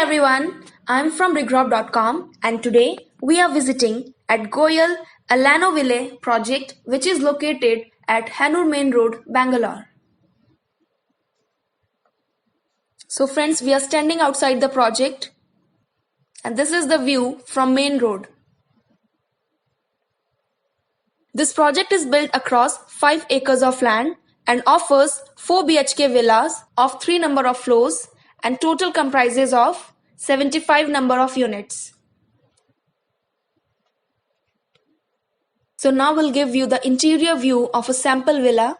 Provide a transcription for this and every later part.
everyone, I'm from Regrob.com and today we are visiting at Goyal Alanoville project which is located at Hennur Road, Bangalore. So friends, we are standing outside the project and this is the view from main road. This project is built across 5 acres of land and offers 4 BHK villas of 3 number of floors and total comprises of 75 number of units. So now we'll give you the interior view of a sample villa.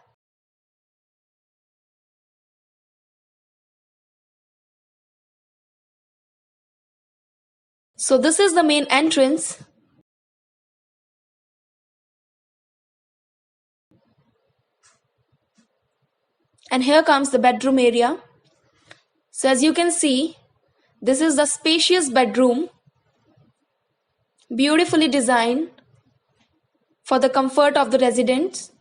So this is the main entrance. And here comes the bedroom area. So as you can see, this is the spacious bedroom, beautifully designed for the comfort of the residents.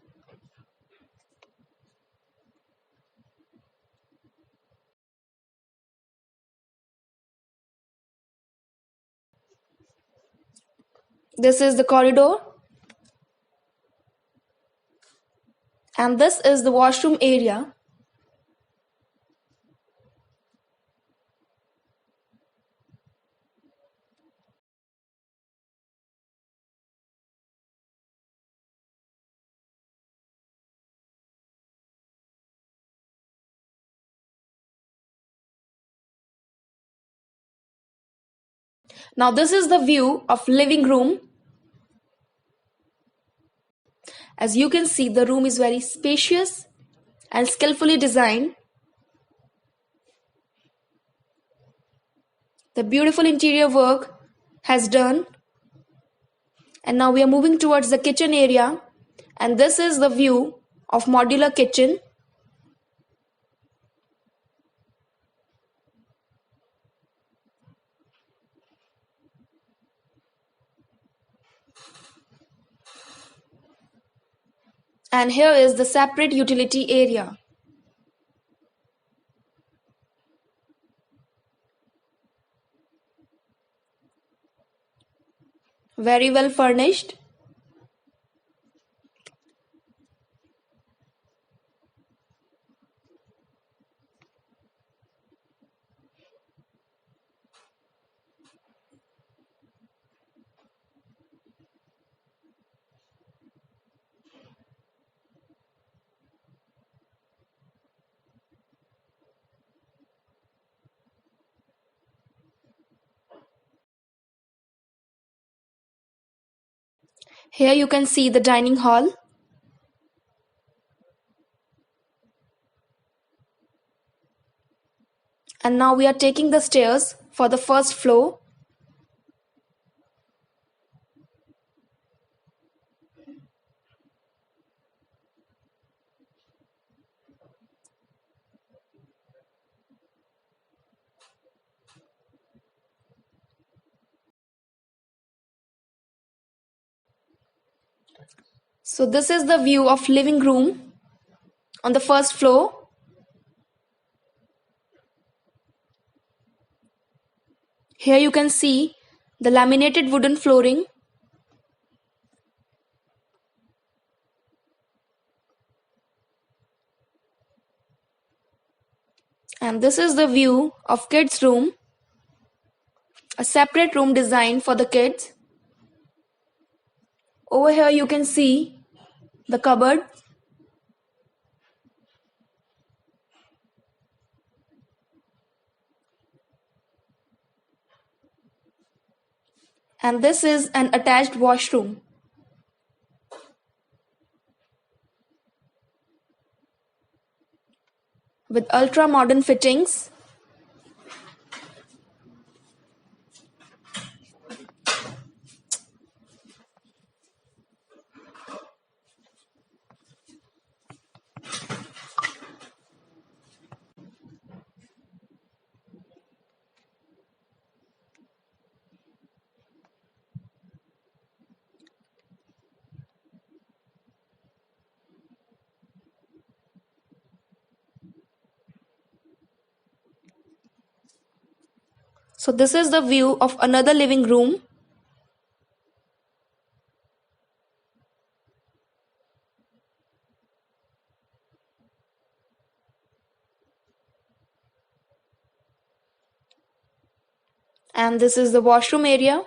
This is the corridor. And this is the washroom area. Now this is the view of living room. As you can see, the room is very spacious and skillfully designed. The beautiful interior work has done. And now we are moving towards the kitchen area. And this is the view of modular kitchen. And here is the separate utility area. Very well furnished. Here you can see the dining hall. And now we are taking the stairs for the first floor. So this is the view of living room on the first floor. Here you can see the laminated wooden flooring. And this is the view of kids' room, a separate room designed for the kids. Over here you can see the cupboard. And this is an attached washroom. With ultra modern fittings. So this is the view of another living room. And this is the washroom area.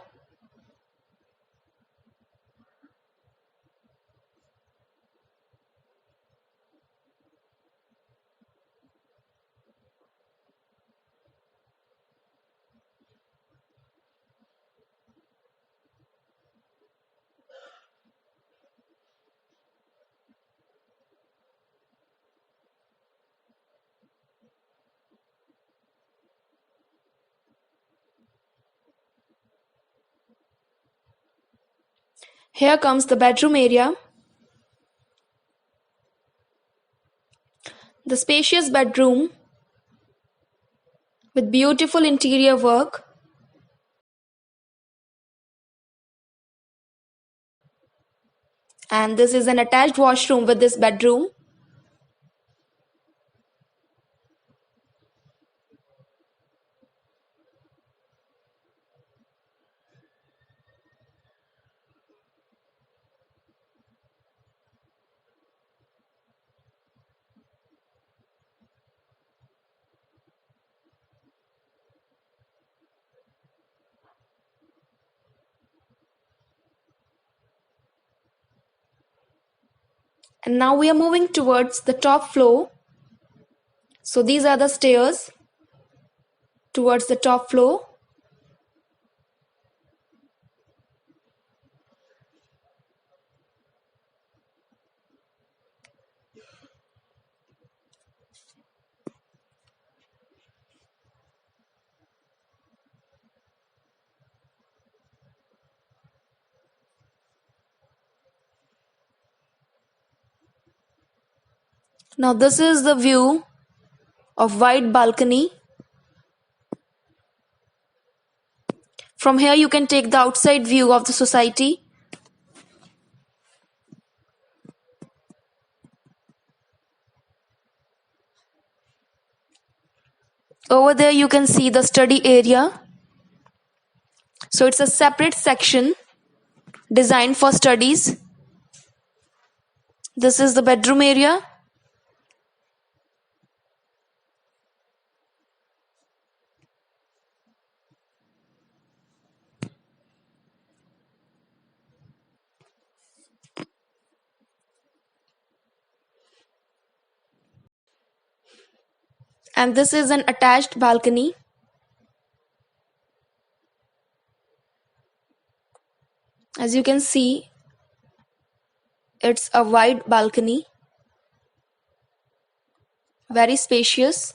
Here comes the bedroom area. The spacious bedroom with beautiful interior work. And this is an attached washroom with this bedroom. And now we are moving towards the top floor. So these are the stairs towards the top floor. Now this is the view of wide balcony. From here you can take the outside view of the society. Over there you can see the study area. So it's a separate section designed for studies. This is the bedroom area. And this is an attached balcony. As you can see, it's a wide balcony, very spacious.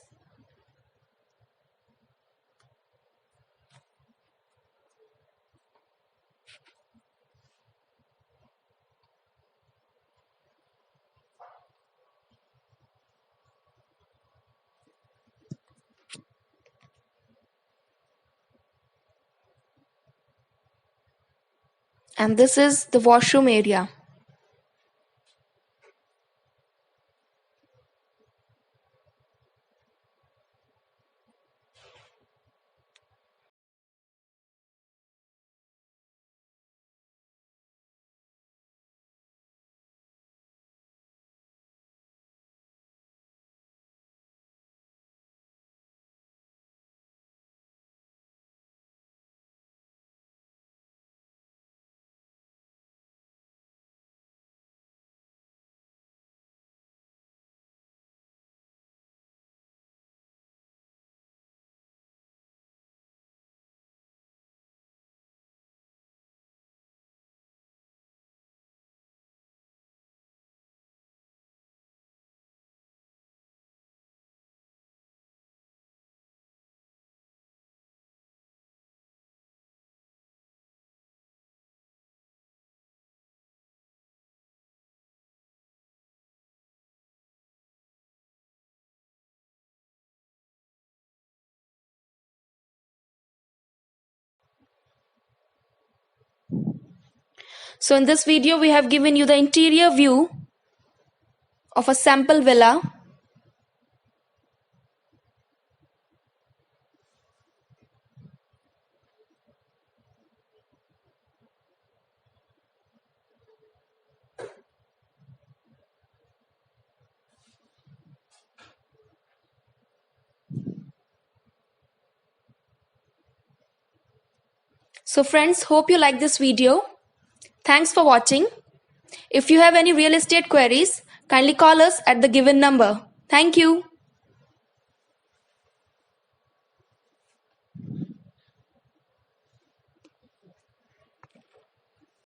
And this is the washroom area. So in this video, we have given you the interior view of a sample villa. So friends, hope you like this video. Thanks for watching. If you have any real estate queries, kindly call us at the given number. Thank you.